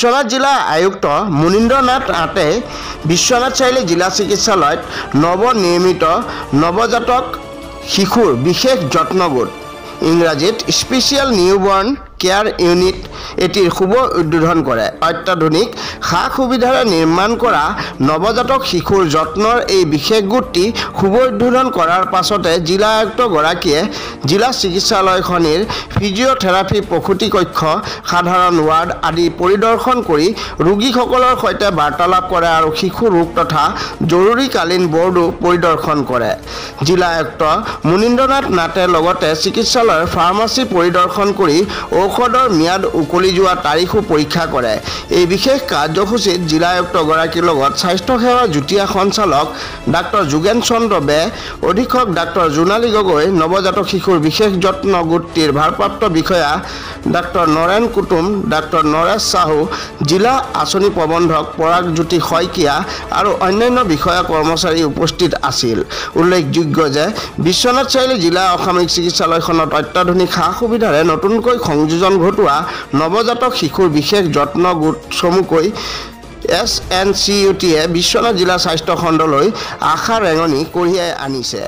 বিশ্বনাথ জিলা আয়ুক্ত মুনীন্দ্ৰনাথ নাথে বিশ্বনাথ চাৰিআলি জিলা চিকিৎসালয়ত নৱনিৰ্মিত নৱজাতক শিশুৰ বিশেষ যত্ন গোট ইংৰাজীত স্পেচিয়েল নিউবৰ্ণ কেয়াৰ ইউনিট এটিৰ শুভ উদ্বোধন কৰে। অত্যাধুনিক সা সুবিধাৰে নিৰ্মাণ কৰা নৱজাতক শিশুৰ যত্নৰ এই বিশেষ গোটটি শুভ উদ্বোধন কৰাৰ পাছতে জিলা আয়ুক্তগৰাকীয়ে জিলা চিকিৎসালয়খনিৰ ফিজিঅ'থেৰাপি প্ৰসূতি কক্ষ সাধাৰণ ৱাৰ্ড আদি পৰিদৰ্শন কৰি ৰোগীসকলৰ সৈতে বাৰ্তালাপ কৰে আৰু শিশু ৰোগ তথা জৰুৰীকালীন বৰ্ডো পৰিদৰ্শন কৰে। জিলা আয়ুক্ত মুনীন্দ্ৰনাথ নাথে লগতে চিকিৎসালয়ৰ ফাৰ্মাচী পৰিদৰ্শন কৰি ঔষধৰ ম্যাদ উকলি যোৱা তাৰিখো পৰীক্ষা কৰে। এই বিশেষ কাৰ্যসূচীত জিলা আয়ুক্তগৰাকীৰ লগত স্বাস্থ্যসেৱা যুটীয়া সঞ্চালক ডাক্তৰ যোগেন চন্দ্ৰ বে, অধীক্ষক ডাক্তৰ জোনালী গগৈ, নৱজাতক শিশুৰ বিশেষ যত্ন গোটটিৰ ভাৰপ্ৰাপ্ত বিষয়া ডাক্তৰ নৰেন কুটুম, ডাক্তৰ নৰেশ সাহু, জিলা আঁচনি প্ৰবন্ধক পৰাগজ্যোতি শইকীয়া আৰু অন্যান্য বিষয়া কৰ্মচাৰী উপস্থিত আছিল। উল্লেখযোগ্য যে বিশ্বনাথ চাৰিআলি জিলা অসামৰিক চিকিৎসালয়খনত অত্যাধুনিক সা সুবিধাৰে নতুনকৈ সংযোজন ঘটোৱা নৱজাতক শিশুৰ বিশেষ যত্ন গোট চমুকৈ SNCUTয়ে বিশ্বনাথ জিলা স্বাস্থ্য খণ্ডলৈ আশা ৰেঙনি কঢ়িয়াই আনিছে।